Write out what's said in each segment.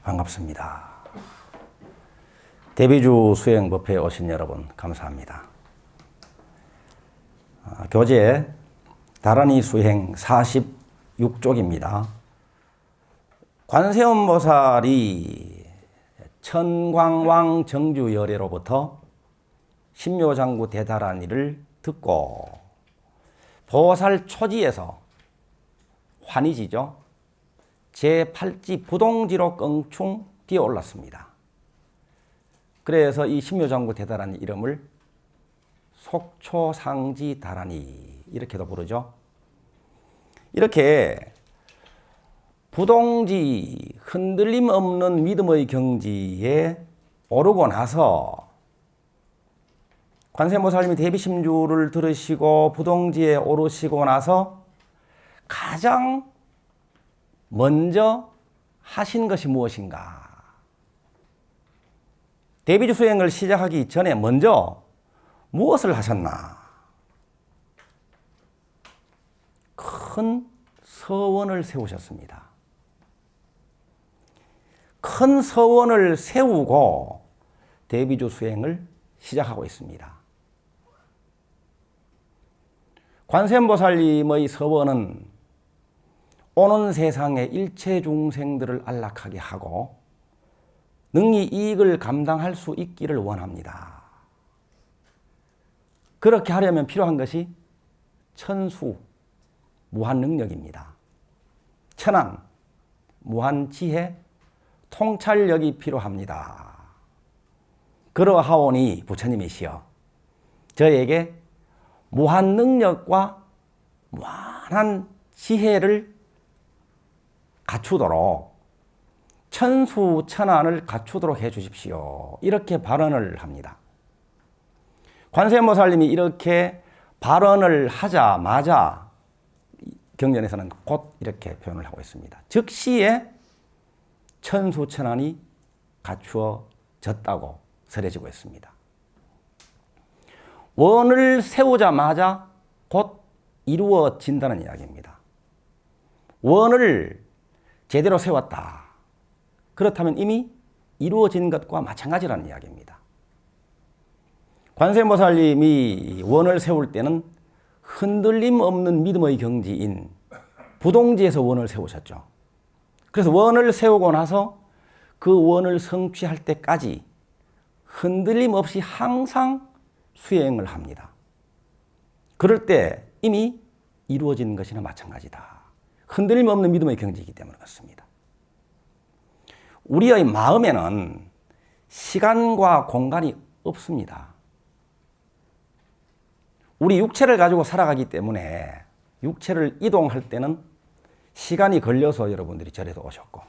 반갑습니다. 데뷔주 수행 법회에 오신 여러분 감사합니다. 교재 다란이 수행 46쪽입니다. 관세음보살이 천광왕 정주열애로부터 신묘장구 대다란이를 듣고 보살 초지에서 환희지죠. 제8지 부동지로 껑충 뛰어올랐습니다. 그래서 이 신묘장구 대다란이 이름을 속초상지 다란이 이렇게도 부르죠. 이렇게 부동지 흔들림 없는 믿음의 경지에 오르고 나서 관세음보살님이 대비심주를 들으시고 부동지에 오르시고 나서 가장 먼저 하신 것이 무엇인가? 대비주 수행을 시작하기 전에 먼저 무엇을 하셨나? 큰 서원을 세우셨습니다. 큰 서원을 세우고 대비주 수행을 시작하고 있습니다. 관세음보살님의 서원은 오는 세상의 일체 중생들을 안락하게 하고 능히 이익을 감당할 수 있기를 원합니다. 그렇게 하려면 필요한 것이 천수, 무한 능력입니다. 천안, 무한 지혜, 통찰력이 필요합니다. 그러하오니 부처님이시여 저에게 무한 능력과 무한한 지혜를 갖추도록 천수천안을 갖추도록 해 주십시오. 이렇게 발언을 합니다. 관세음보살님이 이렇게 발언을 하자마자 경전에서는 곧 이렇게 표현을 하고 있습니다. 즉시에 천수천안이 갖추어졌다고 설해지고 있습니다. 원을 세우자마자 곧 이루어진다는 이야기입니다. 원을 제대로 세웠다. 그렇다면 이미 이루어진 것과 마찬가지라는 이야기입니다. 관세음보살님이 원을 세울 때는 흔들림 없는 믿음의 경지인 부동지에서 원을 세우셨죠. 그래서 원을 세우고 나서 그 원을 성취할 때까지 흔들림 없이 항상 수행을 합니다. 그럴 때 이미 이루어진 것이나 마찬가지다. 흔들림 없는 믿음의 경지이기 때문에 그렇습니다. 우리의 마음에는 시간과 공간이 없습니다. 우리 육체를 가지고 살아가기 때문에 육체를 이동할 때는 시간이 걸려서 여러분들이 절에도 오셨고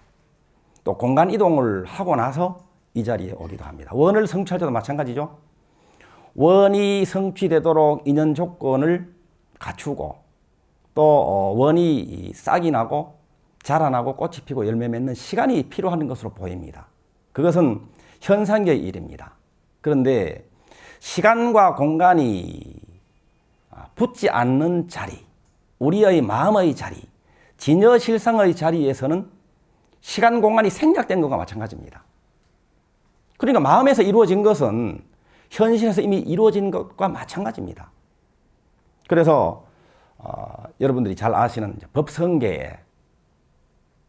또 공간 이동을 하고 나서 이 자리에 오기도 합니다. 원을 성취할 때도 마찬가지죠. 원이 성취되도록 인연 조건을 갖추고 또 원이 싹이 나고 자라나고 꽃이 피고 열매 맺는 시간이 필요한 것으로 보입니다. 그것은 현상의 일입니다. 그런데 시간과 공간이 붙지 않는 자리, 우리의 마음의 자리, 진여실상의 자리에서는 시간, 공간이 생략된 것과 마찬가지입니다. 그러니까 마음에서 이루어진 것은 현실에서 이미 이루어진 것과 마찬가지입니다. 그래서 여러분들이 잘 아시는 법성계에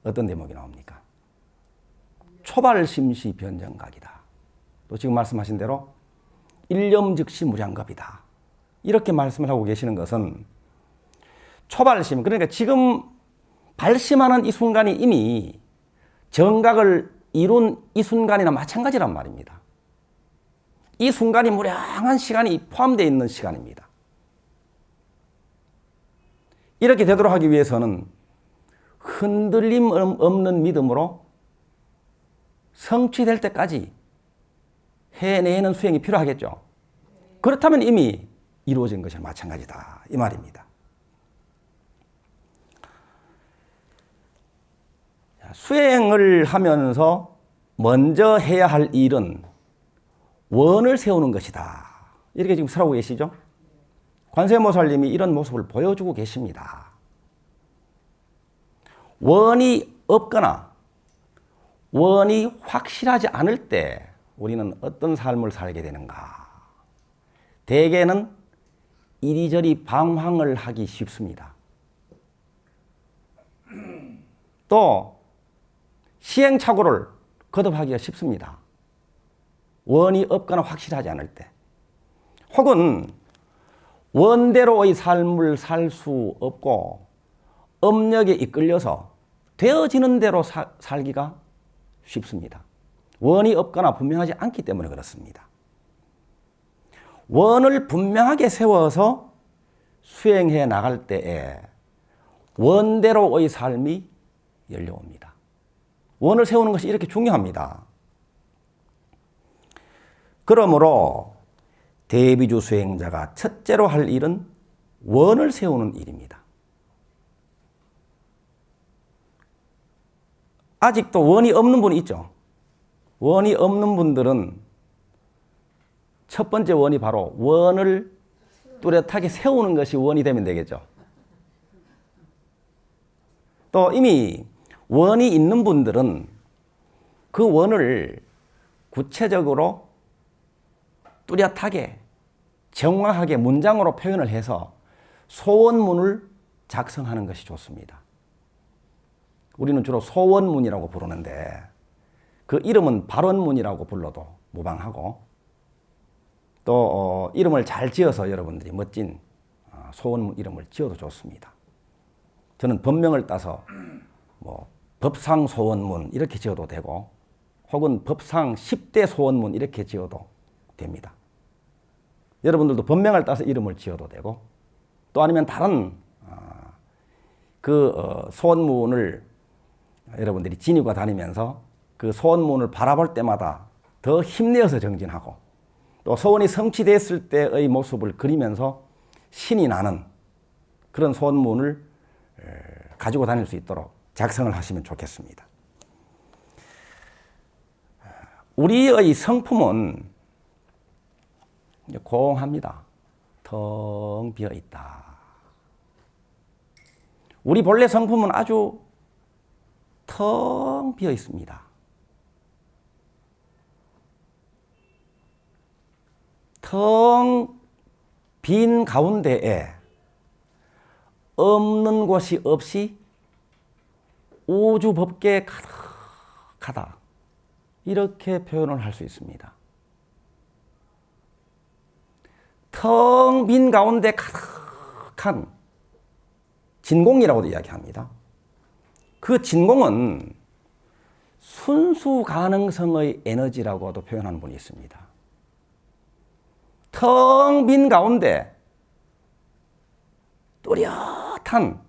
어떤 대목이 나옵니까? 초발심시 변정각이다. 또 지금 말씀하신 대로 일념즉시 무량겁이다. 이렇게 말씀을 하고 계시는 것은 초발심, 그러니까 지금 발심하는 이 순간이 이미 정각을 이룬 이 순간이나 마찬가지란 말입니다. 이 순간이 무량한 시간이 포함되어 있는 시간입니다. 이렇게 되도록 하기 위해서는 흔들림 없는 믿음으로 성취될 때까지 해내는 수행이 필요하겠죠. 그렇다면 이미 이루어진 것이 마찬가지다 이 말입니다. 수행을 하면서 먼저 해야 할 일은 원을 세우는 것이다. 이렇게 지금 설하고 계시죠? 관세음보살님이 이런 모습을 보여주고 계십니다. 원이 없거나 원이 확실하지 않을 때 우리는 어떤 삶을 살게 되는가? 대개는 이리저리 방황을 하기 쉽습니다. 또 시행착오를 거듭하기가 쉽습니다. 원이 없거나 확실하지 않을 때. 혹은 원대로의 삶을 살 수 없고 업력에 이끌려서 되어지는 대로 살기가 쉽습니다. 원이 없거나 분명하지 않기 때문에 그렇습니다. 원을 분명하게 세워서 수행해 나갈 때에 원대로의 삶이 열려옵니다. 원을 세우는 것이 이렇게 중요합니다. 그러므로 대비주 수행자가 첫째로 할 일은 원을 세우는 일입니다. 아직도 원이 없는 분이 있죠. 원이 없는 분들은 첫 번째 원이 바로 원을 뚜렷하게 세우는 것이 원이 되면 되겠죠. 또 이미 원이 있는 분들은 그 원을 구체적으로 뚜렷하게 정확하게 문장으로 표현을 해서 소원문을 작성하는 것이 좋습니다. 우리는 주로 소원문이라고 부르는데 그 이름은 발원문이라고 불러도 무방하고 또 이름을 잘 지어서 여러분들이 멋진 소원문 이름을 지어도 좋습니다. 저는 법명을 따서 뭐 법상 소원문 이렇게 지어도 되고 혹은 법상 10대 소원문 이렇게 지어도 됩니다. 여러분들도 법명을 따서 이름을 지어도 되고 또 아니면 다른 소원문을 여러분들이 지니고 다니면서 그 소원문을 바라볼 때마다 더 힘내어서 정진하고 또 소원이 성취됐을 때의 모습을 그리면서 신이 나는 그런 소원문을 가지고 다닐 수 있도록 작성을 하시면 좋겠습니다. 우리의 성품은 공합니다. 텅 비어 있다. 우리 본래 성품은 아주 텅 비어 있습니다. 텅 빈 가운데에 없는 곳이 없이 우주 법계에 가득하다. 이렇게 표현을 할 수 있습니다. 텅 빈 가운데 가득한 진공이라고도 이야기합니다. 그 진공은 순수 가능성의 에너지라고도 표현하는 분이 있습니다. 텅 빈 가운데 뚜렷한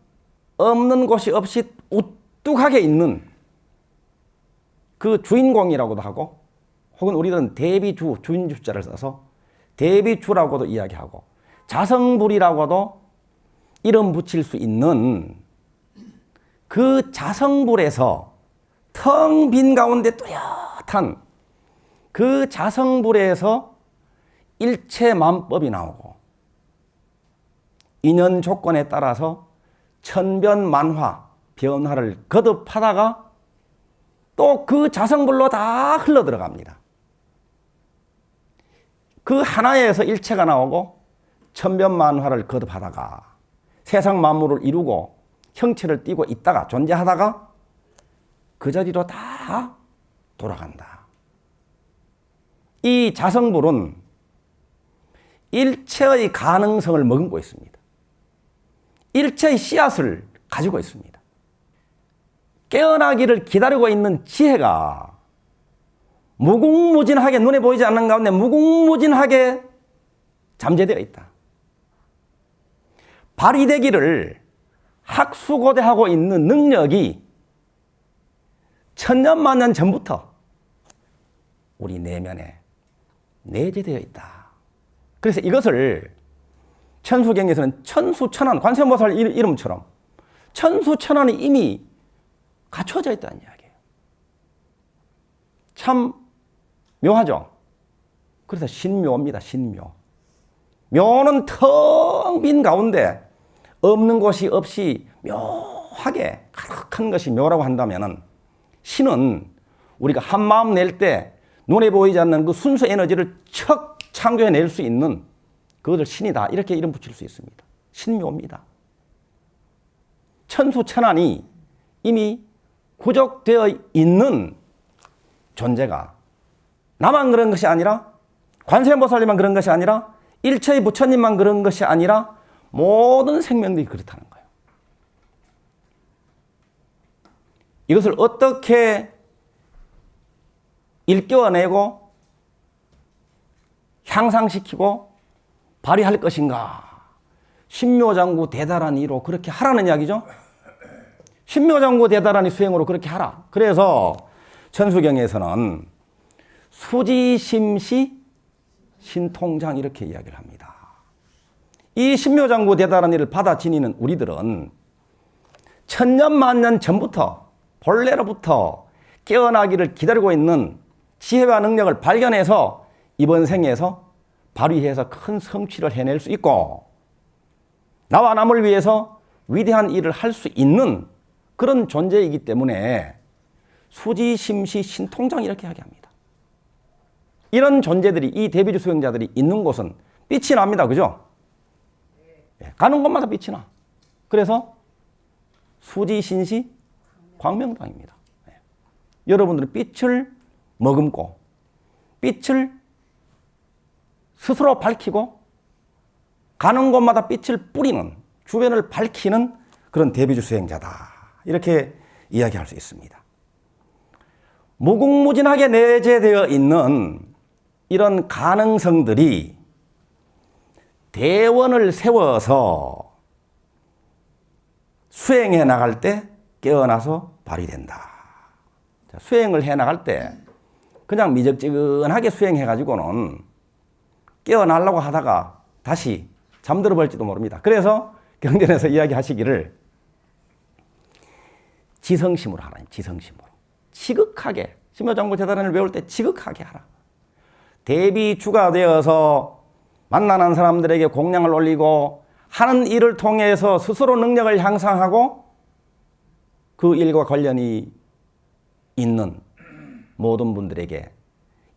없는 곳이 없이 우뚝하게 있는 그 주인공이라고도 하고 혹은 우리는 대비주, 주인주자를 써서 대비주라고도 이야기하고 자성불이라고도 이름 붙일 수 있는 그 자성불에서 텅 빈 가운데 뚜렷한 그 자성불에서 일체만법이 나오고 인연 조건에 따라서 천변만화, 변화를 거듭하다가 또 그 자성불로 다 흘러 들어갑니다. 그 하나에서 일체가 나오고 천변만화를 거듭하다가 세상 만물을 이루고 형체를 띠고 있다가 존재하다가 그 자리로 다 돌아간다. 이 자성불은 일체의 가능성을 머금고 있습니다. 일체의 씨앗을 가지고 있습니다. 깨어나기를 기다리고 있는 지혜가 무궁무진하게 눈에 보이지 않는 가운데 무궁무진하게 잠재되어 있다. 발휘되기를 학수고대하고 있는 능력이 천년만년 전부터 우리 내면에 내재되어 있다. 그래서 이것을 천수경에서는 천수천안, 관세음보살 이름처럼 천수천안이 이미 갖춰져 있다는 이야기예요. 참 묘하죠? 그래서 신묘입니다. 신묘. 묘는 텅 빈 가운데 없는 곳이 없이 묘하게 가득한 것이 묘라고 한다면 신은 우리가 한 마음 낼 때 눈에 보이지 않는 그 순수 에너지를 척 창조해낼 수 있는 그것을 신이다. 이렇게 이름 붙일 수 있습니다. 신묘입니다. 천수천안이 이미 구족되어 있는 존재가 나만 그런 것이 아니라 관세음보살님만 그런 것이 아니라 일체의 부처님만 그런 것이 아니라 모든 생명들이 그렇다는 거예요. 이것을 어떻게 일깨워내고 향상시키고 발휘할 것인가. 신묘장구 대다란이로 그렇게 하라는 이야기죠. 신묘장구 대다란이 수행으로 그렇게 하라. 그래서 천수경에서는 수지심시 신통장 이렇게 이야기를 합니다. 이 신묘장구 대다란이를 받아 지니는 우리들은 천년 만년 전부터 본래로부터 깨어나기를 기다리고 있는 지혜와 능력을 발견해서 이번 생에서 발휘해서 큰 성취를 해낼 수 있고 나와 남을 위해서 위대한 일을 할 수 있는 그런 존재이기 때문에 수지심시 신통장 이렇게 이야기합니다. 이런 존재들이 이 대비주 수행자들이 있는 곳은 빛이 납니다. 그죠? 가는 곳마다 빛이 나. 그래서 수지신시 광명당입니다. 여러분들은 빛을 머금고 빛을 스스로 밝히고 가는 곳마다 빛을 뿌리는 주변을 밝히는 그런 대비주 수행자다. 이렇게 이야기할 수 있습니다. 무궁무진하게 내재되어 있는 이런 가능성들이 대원을 세워서 수행해 나갈 때 깨어나서 발휘된다. 수행을 해 나갈 때 그냥 미적지근하게 수행해가지고는 깨어나려고 하다가 다시 잠들어 버릴지도 모릅니다. 그래서 경전에서 이야기하시기를 지성심으로 하라. 지성심으로. 지극하게. 신묘장구 대다란을 외울 때 지극하게 하라. 대비주가 되어서 만나는 사람들에게 공양을 올리고 하는 일을 통해서 스스로 능력을 향상하고 그 일과 관련이 있는 모든 분들에게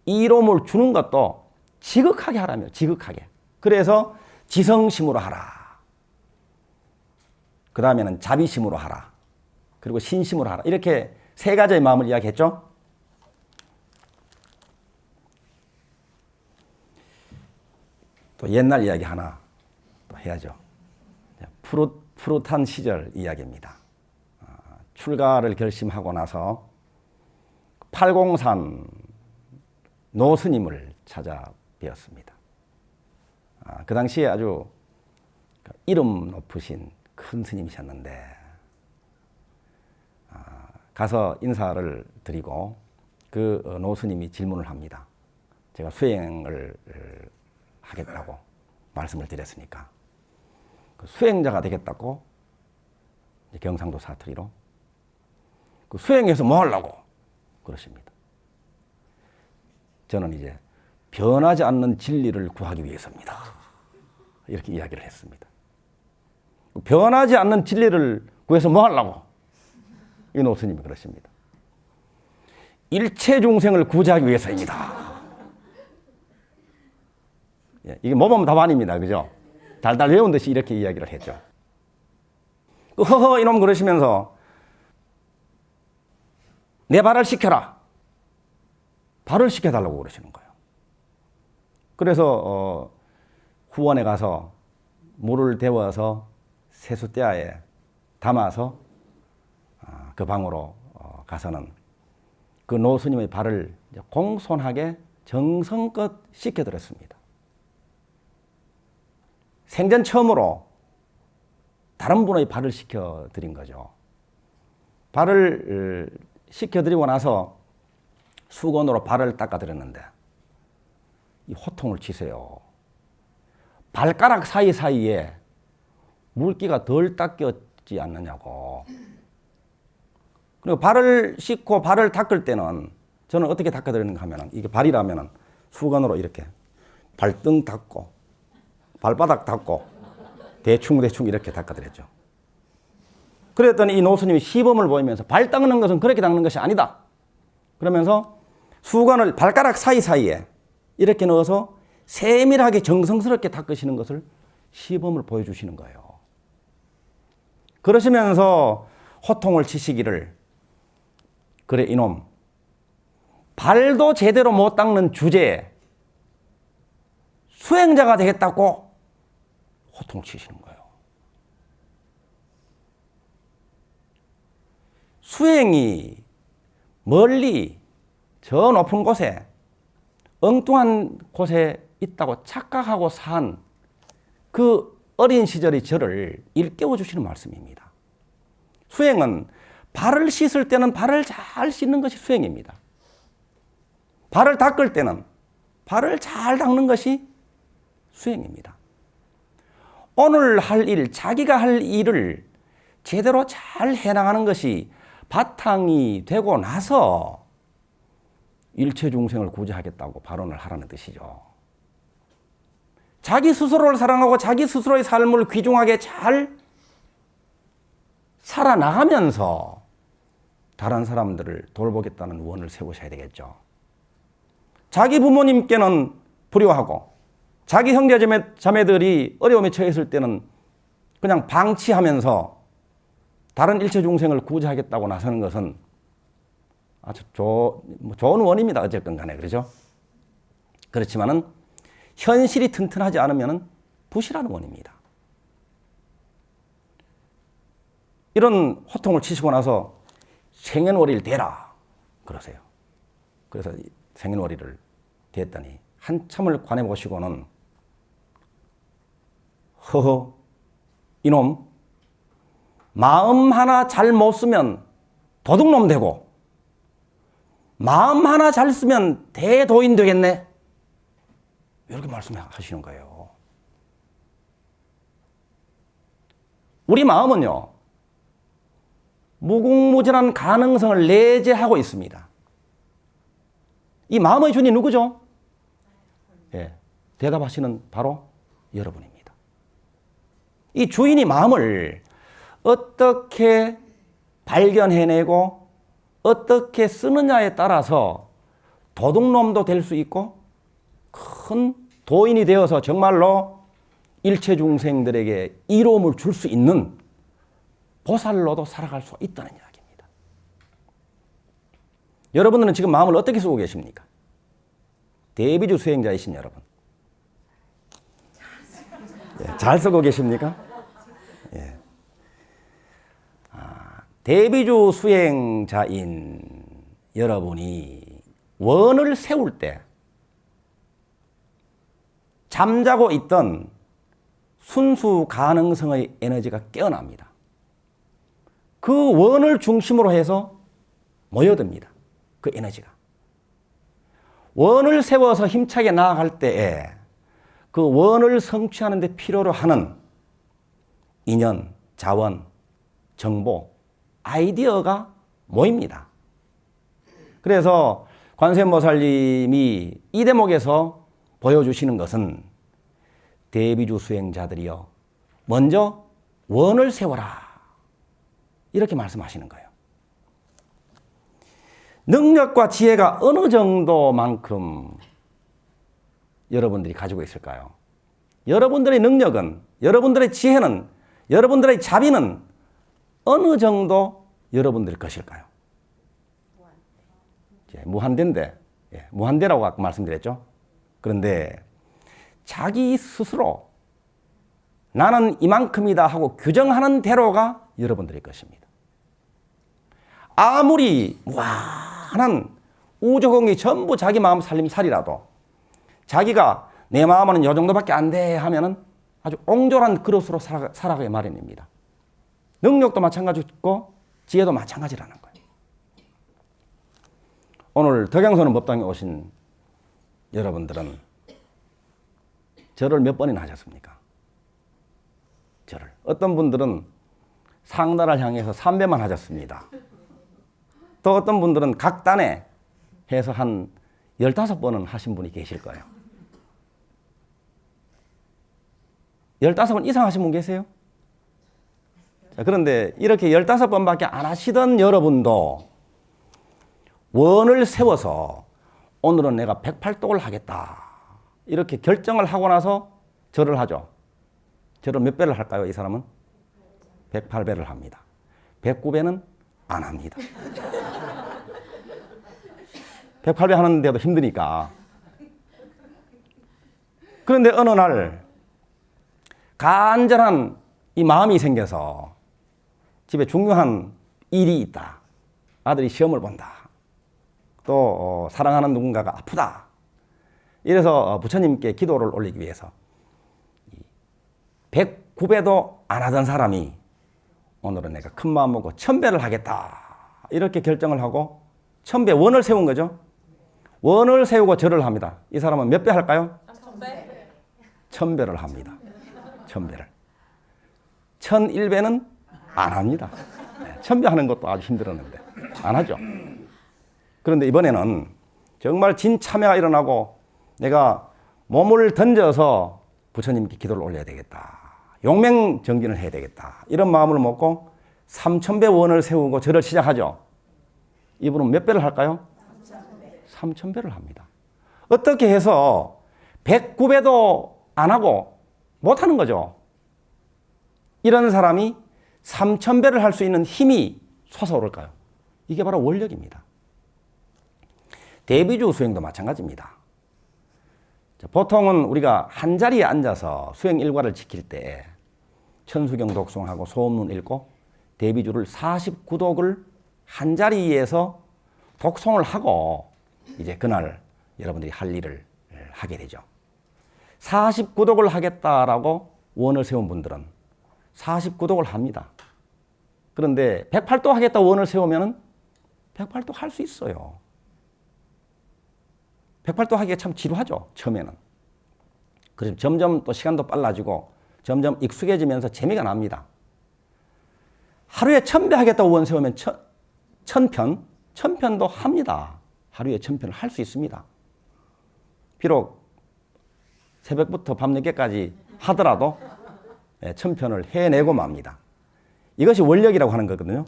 이로움을 주는 것도 지극하게 하라며. 지극하게. 그래서 지성심으로 하라. 그 다음에는 자비심으로 하라. 그리고 신심으로 하라. 이렇게 세 가지의 마음을 이야기했죠. 또 옛날 이야기 하나 또 해야죠. 푸릇한 시절 이야기입니다. 출가를 결심하고 나서 팔공산 노스님을 찾아뵈었습니다. 그 당시에 아주 이름 높으신 큰 스님이셨는데 가서 인사를 드리고 그 노스님이 질문을 합니다. 제가 수행을 하겠다고 말씀을 드렸으니까 그 수행자가 되겠다고 경상도 사투리로 그 수행해서 뭐 하려고 그러십니다. 저는 이제 변하지 않는 진리를 구하기 위해서입니다. 이렇게 이야기를 했습니다. 변하지 않는 진리를 구해서 뭐 하려고? 이 노스님이 그러십니다. 일체 중생을 구제하기 위해서입니다. 이게 뭐면 답안입니다. 그죠? 달달 외운 듯이 이렇게 이야기를 했죠. 허허 이놈 그러시면서 내 발을 시켜라. 발을 시켜달라고 그러시는 거예요. 그래서 후원에 가서 물을 데워서 세숫대야에 담아서 그 방으로 가서는 그 노스님의 발을 공손하게 정성껏 씻겨드렸습니다. 생전 처음으로 다른 분의 발을 씻겨드린 거죠. 발을 씻겨드리고 나서 수건으로 발을 닦아드렸는데 이 호통을 치세요. 발가락 사이사이에 물기가 덜 닦였지 않느냐고. 그리고 발을 씻고 발을 닦을 때는 저는 어떻게 닦아드리는가 하면 이게 발이라면 수건으로 이렇게 발등 닦고 발바닥 닦고 대충 이렇게 닦아드렸죠. 그랬더니 이 노스님이 시범을 보이면서 발 닦는 것은 그렇게 닦는 것이 아니다. 그러면서 수건을 발가락 사이사이에 이렇게 넣어서 세밀하게 정성스럽게 닦으시는 것을 시범을 보여주시는 거예요. 그러시면서 호통을 치시기를, 그래 이놈 발도 제대로 못 닦는 주제에 수행자가 되겠다고 호통을 치시는 거예요. 수행이 멀리 저 높은 곳에 엉뚱한 곳에 있다고 착각하고 산 그 어린 시절의 저를 일깨워 주시는 말씀입니다. 수행은 발을 씻을 때는 발을 잘 씻는 것이 수행입니다. 발을 닦을 때는 발을 잘 닦는 것이 수행입니다. 오늘 할 일, 자기가 할 일을 제대로 잘 해나가는 것이 바탕이 되고 나서 일체 중생을 구제하겠다고 발언을 하라는 뜻이죠. 자기 스스로를 사랑하고 자기 스스로의 삶을 귀중하게 잘 살아나가면서 다른 사람들을 돌보겠다는 원을 세우셔야 되겠죠. 자기 부모님께는 불효하고 자기 형제 자매들이 어려움에 처했을 때는 그냥 방치하면서 다른 일체 중생을 구제하겠다고 나서는 것은 아주 좋은 원입니다. 어쨌든 간에. 그렇죠? 그렇지만은 현실이 튼튼하지 않으면 부실한 원입니다. 이런 호통을 치시고 나서 생년월일을 대라 그러세요. 그래서 생년월일을 대했더니 한참을 관해 보시고는 허허 이놈 마음 하나 잘 못 쓰면 도둑놈 되고 마음 하나 잘 쓰면 대도인 되겠네. 이렇게 말씀하시는 거예요. 우리 마음은요, 무궁무진한 가능성을 내재하고 있습니다. 이 마음의 주인이 누구죠? 예, 대답하시는 바로 여러분입니다. 이 주인이 마음을 어떻게 발견해내고 어떻게 쓰느냐에 따라서 도둑놈도 될 수 있고 큰 도인이 되어서 정말로 일체 중생들에게 이로움을 줄 수 있는 보살로도 살아갈 수 있다는 이야기입니다. 여러분들은 지금 마음을 어떻게 쓰고 계십니까? 대비주 수행자이신 여러분. 예, 잘 쓰고 계십니까? 예. 대비주 수행자인 여러분이 원을 세울 때 잠자고 있던 순수 가능성의 에너지가 깨어납니다. 그 원을 중심으로 해서 모여듭니다. 그 에너지가. 원을 세워서 힘차게 나아갈 때에 그 원을 성취하는 데 필요로 하는 인연, 자원, 정보, 아이디어가 모입니다. 그래서 관세음보살님이 이 대목에서 보여주시는 것은 대비주 수행자들이여 먼저 원을 세워라 이렇게 말씀하시는 거예요. 능력과 지혜가 어느 정도만큼 여러분들이 가지고 있을까요? 여러분들의 능력은, 여러분들의 지혜는, 여러분들의 자비는 어느 정도 여러분들 것일까요? 무한대인데, 무한대라고 아까 말씀드렸죠. 그런데 자기 스스로 나는 이만큼이다 하고 규정하는 대로가 여러분들의 것입니다. 아무리 무한한 우주공이 전부 자기 마음 살림살이라도 자기가 내 마음은 이 정도밖에 안 돼 하면은 아주 옹졸한 그릇으로 살아가기 마련입니다. 능력도 마찬가지고 지혜도 마찬가지라는 거예요. 오늘 덕양소는 법당에 오신 여러분들은 절을 몇 번이나 하셨습니까? 절을. 어떤 분들은 상단을 향해서 3배만 하셨습니다. 또 어떤 분들은 각 단에 해서 한 15번은 하신 분이 계실 거예요. 15번 이상 하신 분 계세요? 자, 그런데 이렇게 15번밖에 안 하시던 여러분도 원을 세워서 오늘은 내가 108독을 하겠다. 이렇게 결정을 하고 나서 절을 하죠. 절을 몇 배를 할까요? 이 사람은? 108배를 합니다. 109배는 안 합니다. 108배 하는데도 힘드니까. 그런데 어느 날 간절한 이 마음이 생겨서 집에 중요한 일이 있다. 아들이 시험을 본다. 또 사랑하는 누군가가 아프다. 이래서 부처님께 기도를 올리기 위해서 109배도 안 하던 사람이 오늘은 내가 큰 마음 먹고 1000배를 하겠다. 이렇게 결정을 하고 1000배 원을 세운 거죠. 원을 세우고 절을 합니다. 이 사람은 몇 배 할까요? 1000배. 1000배를 합니다. 1000배를. 1001배는 안 합니다. 1000배 하는 것도 아주 힘들었는데 안 하죠. 그런데 이번에는 정말 진참회가 일어나고 내가 몸을 던져서 부처님께 기도를 올려야 되겠다. 용맹정진을 해야 되겠다. 이런 마음을 먹고 3000배 원을 세우고 절을 시작하죠. 이분은 몇 배를 할까요? 3000배를 합니다. 어떻게 해서 109배도 안 하고 못 하는 거죠. 이런 사람이 3000배를 할 수 있는 힘이 솟아오를까요? 이게 바로 원력입니다. 대비주 수행도 마찬가지입니다. 보통은 우리가 한 자리에 앉아서 수행 일과를 지킬 때 천수경 독송하고 소음론 읽고 대비주를 49독을 한 자리에서 독송을 하고 이제 그날 여러분들이 할 일을 하게 되죠. 49독을 하겠다라고 원을 세운 분들은 49독을 합니다. 그런데 108독 하겠다 원을 세우면 108독 할 수 있어요. 108독 하기가 참 지루하죠, 처음에는. 그래서 점점 또 시간도 빨라지고 점점 익숙해지면서 재미가 납니다. 하루에 1000배 하겠다고 원 세우면 1000편도 합니다. 하루에 1000편을 할 수 있습니다. 비록 새벽부터 밤늦게까지 하더라도 1000편을 해내고 맙니다. 이것이 원력이라고 하는 거거든요.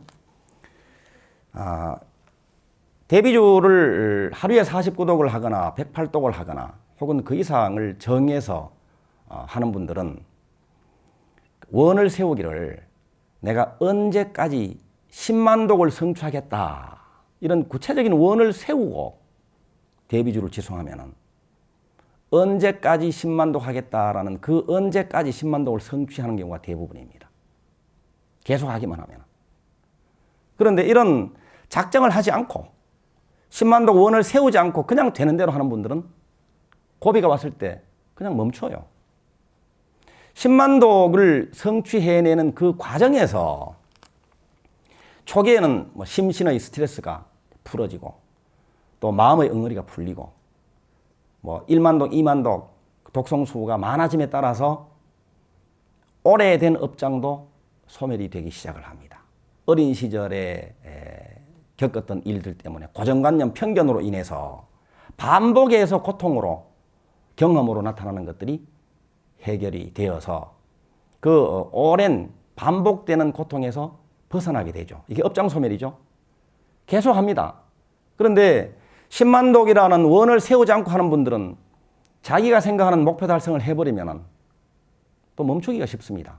대비주를 하루에 49독을 하거나 108독을 하거나 혹은 그 이상을 정해서 하는 분들은 원을 세우기를 내가 언제까지 10만 독을 성취하겠다. 이런 구체적인 원을 세우고 대비주를 지송하면은 언제까지 10만 독 하겠다라는 그 언제까지 10만 독을 성취하는 경우가 대부분입니다. 계속 하기만 하면. 그런데 이런 작정을 하지 않고 10만 독 원을 세우지 않고 그냥 되는 대로 하는 분들은 고비가 왔을 때 그냥 멈춰요. 10만 독을 성취해내는 그 과정에서 초기에는 뭐 심신의 스트레스가 풀어지고 또 마음의 엉덩이가 풀리고 뭐 1만 독, 2만 독 독송수가 많아짐에 따라서 오래된 업장도 소멸이 되기 시작을 합니다. 어린 시절에 겪었던 일들 때문에 고정관념 편견으로 인해서 반복해서 고통으로 경험으로 나타나는 것들이 해결이 되어서 그 오랜 반복되는 고통에서 벗어나게 되죠. 이게 업장 소멸이죠. 계속합니다. 그런데 10만 독이라는 원을 세우지 않고 하는 분들은 자기가 생각하는 목표 달성을 해버리면 또 멈추기가 쉽습니다.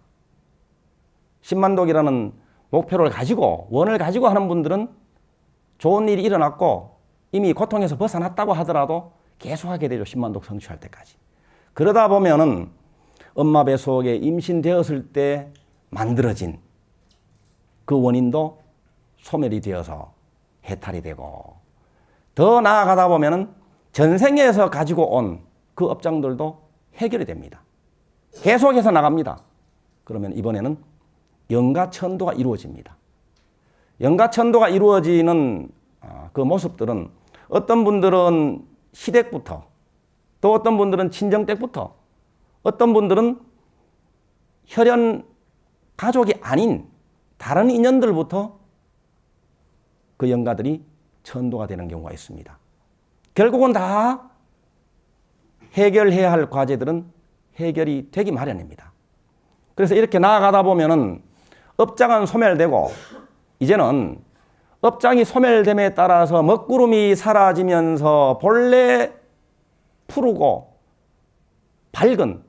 10만 독이라는 목표를 가지고 원을 가지고 하는 분들은 좋은 일이 일어났고 이미 고통에서 벗어났다고 하더라도 계속하게 되죠. 10만 독 성취할 때까지. 그러다 보면은 엄마 배 속에 임신되었을 때 만들어진 그 원인도 소멸이 되어서 해탈이 되고 더 나아가다 보면은 전생에서 가지고 온 그 업장들도 해결이 됩니다. 계속해서 나갑니다. 그러면 이번에는 영가천도가 이루어집니다. 영가천도가 이루어지는 그 모습들은 어떤 분들은 시댁부터 또 어떤 분들은 친정댁부터 어떤 분들은 혈연 가족이 아닌 다른 인연들부터 그 영가들이 천도가 되는 경우가 있습니다. 결국은 다 해결해야 할 과제들은 해결이 되기 마련입니다. 그래서 이렇게 나아가다 보면은 업장은 소멸되고 이제는 업장이 소멸됨에 따라서 먹구름이 사라지면서 본래 푸르고 밝은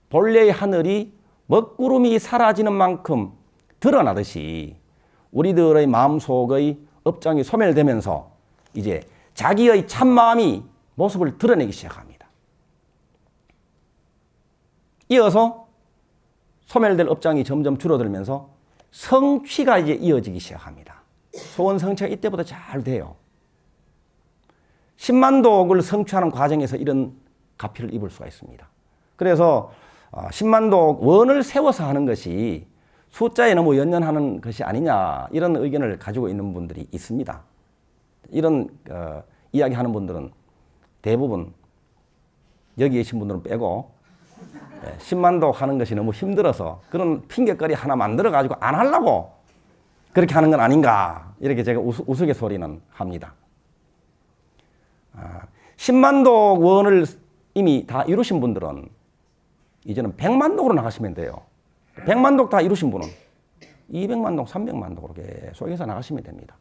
본래의 하늘이 먹구름이 사라지는 만큼 드러나듯이 우리들의 마음속의 업장이 소멸되면서 이제 자기의 참마음이 모습을 드러내기 시작합니다. 이어서 소멸될 업장이 점점 줄어들면서 성취가 이제 이어지기 시작합니다. 소원 성취가 이때보다 잘 돼요. 10만독을 성취하는 과정에서 이런 가피를 입을 수가 있습니다. 그래서 10만독 원을 세워서 하는 것이 숫자에 너무 연연하는 것이 아니냐 이런 의견을 가지고 있는 분들이 있습니다. 이런 이야기하는 분들은 대부분 여기 계신 분들은 빼고 10만독 하는 것이 너무 힘들어서 그런 핑계거리 하나 만들어 가지고 안 하려고 그렇게 하는 건 아닌가 이렇게 제가 우스갯소리는 합니다. 10만독 원을 이미 다 이루신 분들은 이제는 100만독으로 나가시면 돼요. 100만독 다 이루신 분은 200만독, 300만독으로 계속해서 나가시면 됩니다.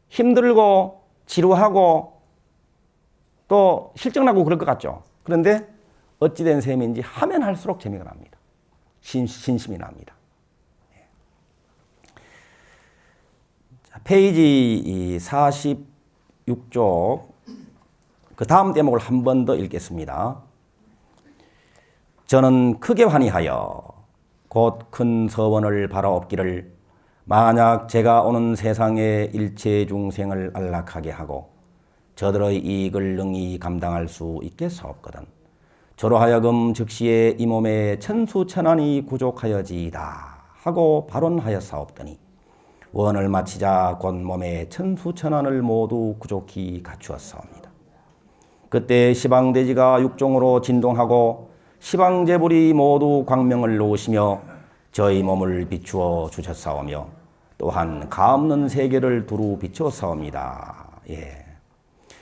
힘들고 지루하고 또 실증나고 그럴 것 같죠. 그런데 어찌된 셈인지 하면 할수록 재미가 납니다. 신심이 납니다. 페이지 46쪽 그 다음 대목을 한 번 더 읽겠습니다. 저는 크게 환희하여 곧 큰 서원을 바라옵기를 만약 제가 오는 세상의 일체 중생을 안락하게 하고 저들의 이익을 능히 감당할 수 있게 사옵거든. 저로 하여금 즉시에 이 몸에 천수천안이 구족하여지이다 하고 발언하였사옵더니 원을 마치자 곧 몸에 천수천안을 모두 구족히 갖추었사옵니다. 그때 시방대지가 육종으로 진동하고 시방제불이 모두 광명을 놓으시며 저희 몸을 비추어 주셨사오며 또한 가없는 세계를 두루 비추었사옵니다. 예.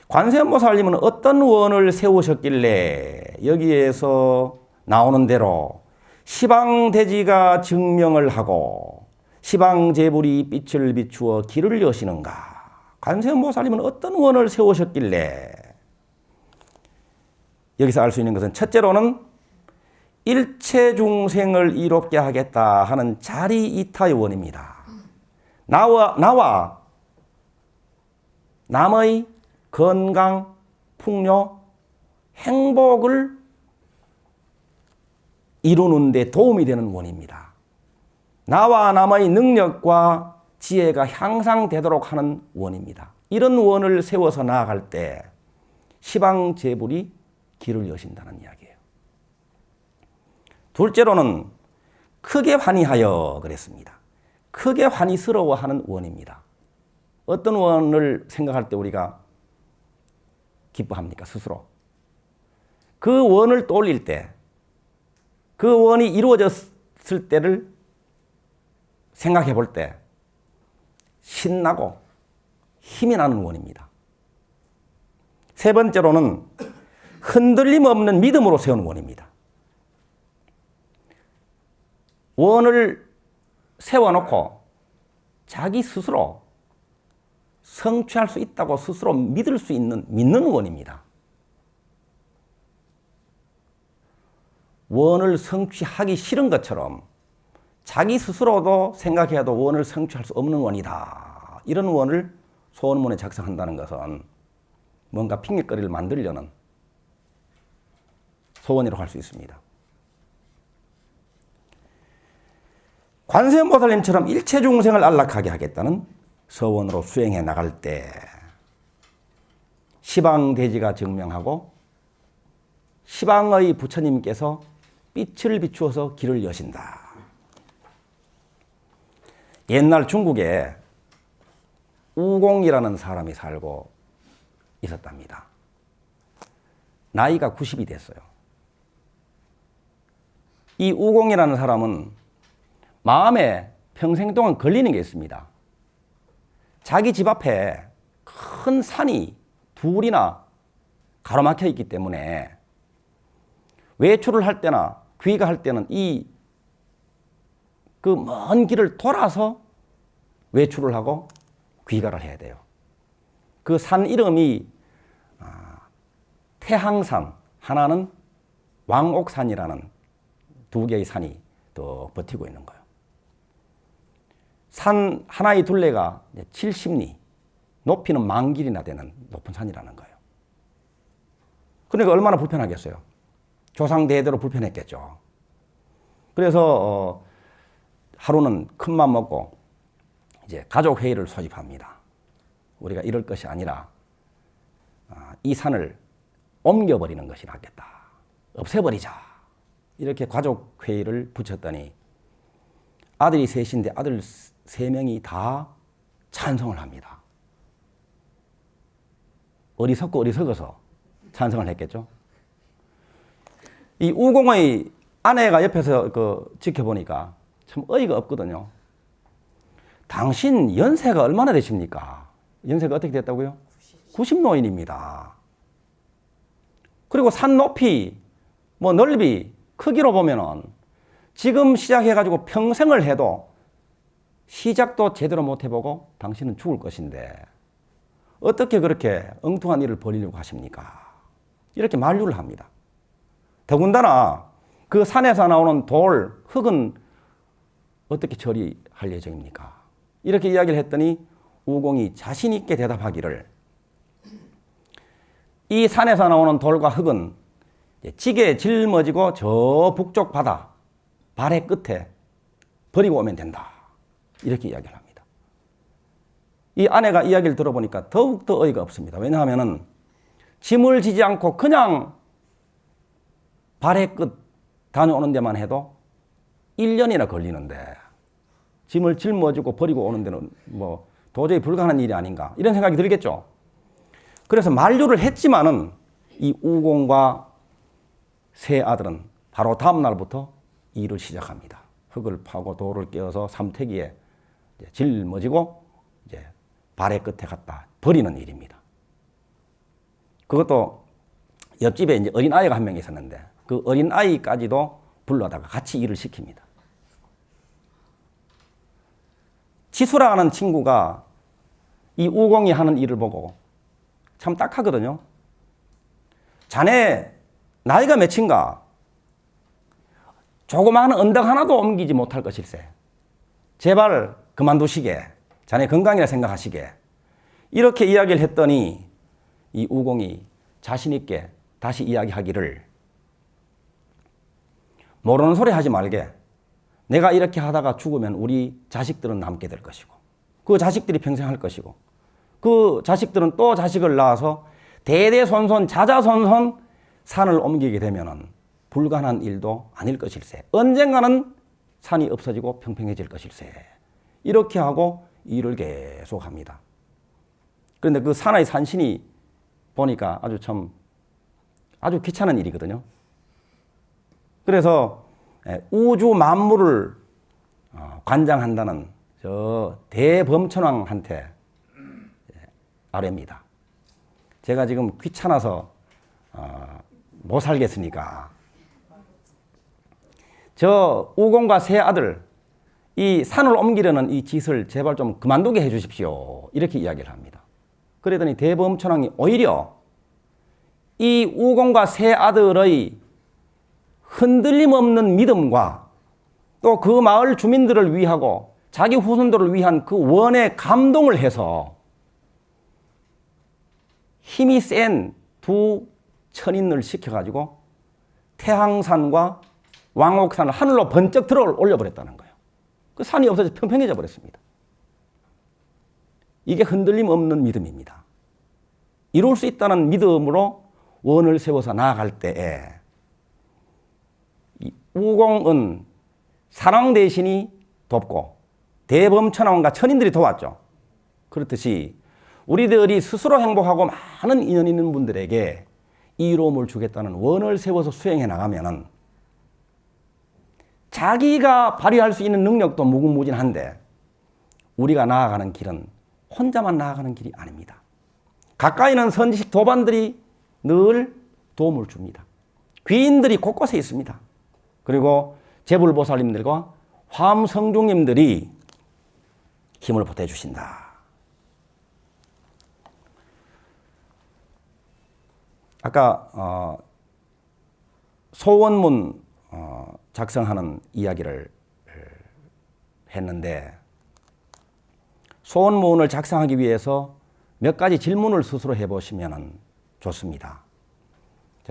관세음보살님은 어떤 원을 세우셨길래 여기에서 나오는 대로 시방대지가 증명을 하고 시방제불이 빛을 비추어 길을 여시는가? 관세음보살님은 어떤 원을 세우셨길래 여기서 알 수 있는 것은 첫째로는 일체 중생을 이롭게 하겠다 하는 자리이타의 원입니다. 나와 남의 건강, 풍요, 행복을 이루는 데 도움이 되는 원입니다. 나와 남의 능력과 지혜가 향상되도록 하는 원입니다. 이런 원을 세워서 나아갈 때 시방제불이 길을 여신다는 이야기예요. 둘째로는 크게 환희하여 그랬습니다. 크게 환희스러워하는 원입니다. 어떤 원을 생각할 때 우리가 기뻐합니까? 스스로. 그 원을 떠올릴 때, 그 원이 이루어졌을 때를 생각해 볼 때 신나고 힘이 나는 원입니다. 세 번째로는 흔들림 없는 믿음으로 세우는 원입니다. 원을 세워놓고 자기 스스로 성취할 수 있다고 스스로 믿는 원입니다. 원을 성취하기 싫은 것처럼 자기 스스로도 생각해도 원을 성취할 수 없는 원이다. 이런 원을 소원문에 작성한다는 것은 뭔가 핑계거리를 만들려는 소원이라고 할 수 있습니다. 관세음보살님처럼 일체 중생을 안락하게 하겠다는 서원으로 수행해 나갈 때 시방대지가 증명하고 시방의 부처님께서 빛을 비추어서 길을 여신다. 옛날 중국에 우공이라는 사람이 살고 있었답니다. 나이가 90이 됐어요. 이 우공이라는 사람은 마음에 평생 동안 걸리는 게 있습니다. 자기 집 앞에 큰 산이 둘이나 가로막혀 있기 때문에 외출을 할 때나 귀가할 때는 그 먼 길을 돌아서 외출을 하고 귀가를 해야 돼요. 그 산 이름이 태항산, 하나는 왕옥산이라는 두 개의 산이 더 버티고 있는 거예요. 산 하나의 둘레가 70리, 높이는 10,000길이나 되는 높은 산이라는 거예요. 그러니까 얼마나 불편하겠어요. 조상 대대로 불편했겠죠. 그래서 하루는 큰맘 먹고 이제 가족 회의를 소집합니다. 우리가 이럴 것이 아니라 이 산을 옮겨버리는 것이 낫겠다. 없애버리자. 이렇게 가족 회의를 붙였더니 아들이 셋인데 아들 3명이 다 찬성을 합니다. 어리석어서 찬성을 했겠죠. 이 우공의 아내가 옆에서 지켜보니까 참 어이가 없거든요. 당신 연세가 얼마나 되십니까? 연세가 어떻게 됐다고요? 90노인입니다. 그리고 산 높이, 넓이, 크기로 보면은 지금 시작해가지고 평생을 해도 시작도 제대로 못 해보고 당신은 죽을 것인데 어떻게 그렇게 엉뚱한 일을 벌이려고 하십니까? 이렇게 만류를 합니다. 더군다나 그 산에서 나오는 돌, 흙은 어떻게 처리할 예정입니까? 이렇게 이야기를 했더니 우공이 자신 있게 대답하기를 이 산에서 나오는 돌과 흙은 찌개에 짊어지고 저 북쪽 바다 발의 끝에 버리고 오면 된다. 이렇게 이야기를 합니다. 이 아내가 이야기를 들어보니까 더욱더 어이가 없습니다. 왜냐하면 짐을 지지 않고 그냥 발의 끝 다녀오는 데만 해도 1년이나 걸리는데 짐을 짊어지고 버리고 오는 데는 도저히 불가능한 일이 아닌가 이런 생각이 들겠죠. 그래서 만류를 했지만은 이 우공과 세 아들은 바로 다음 날부터 일을 시작합니다. 흙을 파고 돌을 깨어서 삼태기에 짊어지고 이제 발의 끝에 갖다 버리는 일입니다. 그것도 옆집에 이제 어린 아이가 한 명 있었는데 그 어린 아이까지도 불러다가 같이 일을 시킵니다. 지수라는 친구가 이 우공이 하는 일을 보고 참 딱하거든요. 자네 나이가 몇인가? 조그마한 언덕 하나도 옮기지 못할 것일세. 제발 그만두시게. 자네 건강이라 생각하시게. 이렇게 이야기를 했더니 이 우공이 자신 있게 다시 이야기하기를 모르는 소리 하지 말게. 내가 이렇게 하다가 죽으면 우리 자식들은 남게 될 것이고 그 자식들이 평생 할 것이고 그 자식들은 또 자식을 낳아서 대대손손 자자손손 산을 옮기게 되면은 불가능한 일도 아닐 것일세. 언젠가는 산이 없어지고 평평해질 것일세. 이렇게 하고 일을 계속합니다. 그런데 그 산의 산신이 보니까 아주 귀찮은 일이거든요. 그래서 우주 만물을 관장한다는 저 대범천왕한테 아뢰입니다. 제가 지금 귀찮아서 못 살겠으니까 저 우공과 세 아들 이 산을 옮기려는 이 짓을 제발 좀 그만두게 해 주십시오. 이렇게 이야기를 합니다. 그러더니 대범천왕이 오히려 이 우공과 세 아들의 흔들림 없는 믿음과 또 그 마을 주민들을 위하고 자기 후손들을 위한 그 원에 감동을 해서 힘이 센 두 천인을 시켜가지고 태항산과 왕옥산을 하늘로 번쩍 들어 올려버렸다는 거예요. 그 산이 없어져 평평해져 버렸습니다. 이게 흔들림 없는 믿음입니다. 이룰 수 있다는 믿음으로 원을 세워서 나아갈 때에 이 우공은 산왕 대신이 돕고 대범천왕과 천인들이 도왔죠. 그렇듯이 우리들이 스스로 행복하고 많은 인연 있는 분들에게 이로움을 주겠다는 원을 세워서 수행해 나가면은 자기가 발휘할 수 있는 능력도 무궁무진한데 우리가 나아가는 길은 혼자만 나아가는 길이 아닙니다. 가까이는 선지식 도반들이 늘 도움을 줍니다. 귀인들이 곳곳에 있습니다. 그리고 제불보살님들과 화엄성중님들이 힘을 보태주신다. 아까 소원문 작성하는 이야기를 했는데, 소원문을 작성하기 위해서 몇 가지 질문을 스스로 해보시면 좋습니다.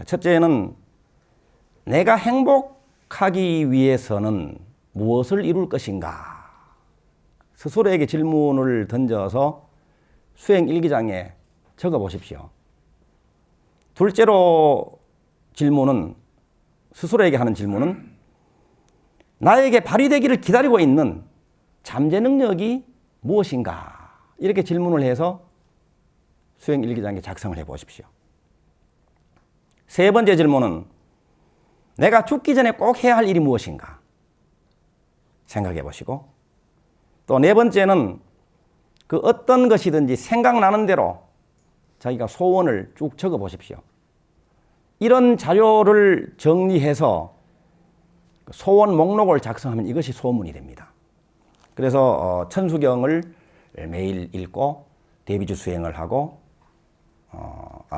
첫째는 내가 행복하기 위해서는 무엇을 이룰 것인가? 스스로에게 질문을 던져서 수행 일기장에 적어 보십시오. 둘째로 스스로에게 하는 질문은 나에게 발휘되기를 기다리고 있는 잠재 능력이 무엇인가? 이렇게 질문을 해서 수행 일기장에 작성을 해 보십시오. 세 번째 질문은 내가 죽기 전에 꼭 해야 할 일이 무엇인가? 생각해 보시고, 또 네 번째는 그 어떤 것이든지 생각나는 대로 자기가 소원을 쭉 적어 보십시오. 이런 자료를 정리해서 소원 목록을 작성하면 이것이 소문이 됩니다. 그래서 천수경을 매일 읽고 대비주 수행을 하고,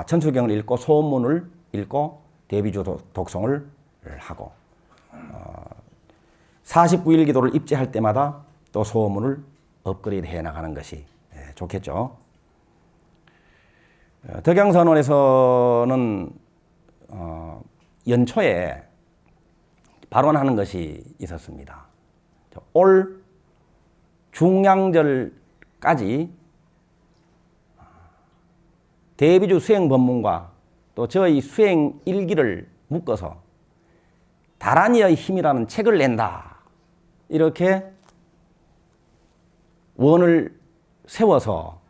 천수경을 읽고 소원문을 읽고 대비주 독송을 하고, 49일 기도를 입제할 때마다 또 소원문을 업그레이드 해 나가는 것이 좋겠죠. 덕양선언에서는 연초에 발언하는 것이 있었습니다. 올 중량절까지 대비주 수행 법문과 또 저희 수행 일기를 묶어서 다란이의 힘이라는 책을 낸다. 이렇게 원을 세워서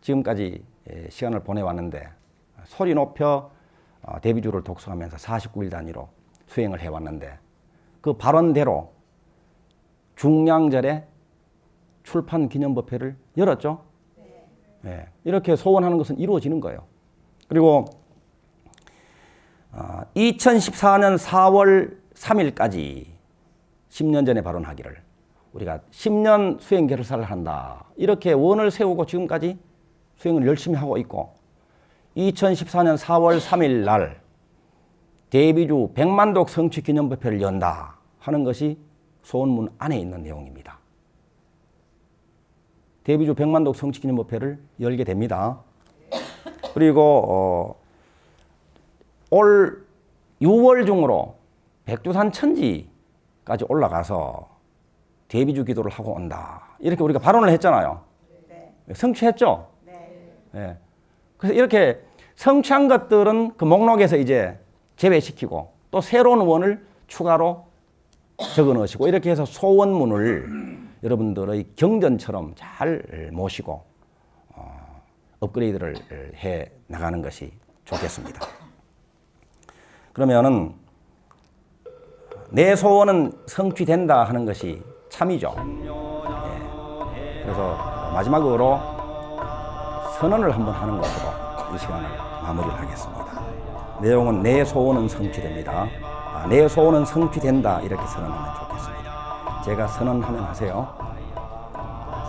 지금까지 시간을 보내왔는데, 소리 높여 대비주를 독서하면서 49일 단위로 수행을 해왔는데, 그 발언대로 중량절에 출판 기념법회를 열었죠. 네. 이렇게 소원하는 것은 이루어지는 거예요. 그리고 2014년 4월 3일까지 10년 전에 발언하기를 우리가 10년 수행 결사를 한다. 이렇게 원을 세우고 지금까지 수행을 열심히 하고 있고, 2014년 4월 3일 날 대비주 100만독 성취 기념법회를 연다 하는 것이 소원문 안에 있는 내용입니다. 대비주 100만독 성취 기념법회를 열게 됩니다. 그리고 올 6월 중으로 백두산 천지까지 올라가서 대비주 기도를 하고 온다. 이렇게 우리가 발언을 했잖아요. 네. 성취했죠? 네. 네. 그래서 이렇게 성취한 것들은 그 목록에서 이제 제외시키고 또 새로운 원을 추가로 적어 넣으시고, 이렇게 해서 소원문을 여러분들의 경전처럼 잘 모시고 업그레이드를 해 나가는 것이 좋겠습니다. 그러면은 내 소원은 성취된다 하는 것이 참이죠. 예. 그래서 마지막으로 선언을 한번 하는 것으로 이 시간을 마무리를 하겠습니다. 내용은 내 소원은 성취됩니다. 내 소원은 성취된다 이렇게 선언하면 좋겠습니다. 제가 선언하면 하세요.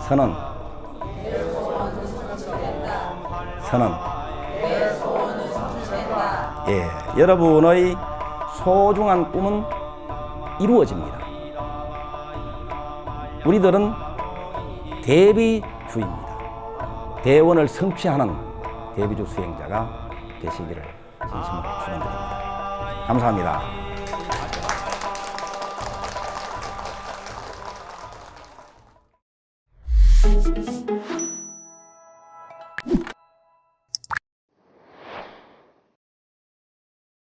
선언. 선언. 예, 여러분의 소중한 꿈은 이루어집니다. 우리들은 대비주입니다. 대원을 성취하는 대비주 수행자가 되시기를 진심으로 축원드립니다. 감사합니다.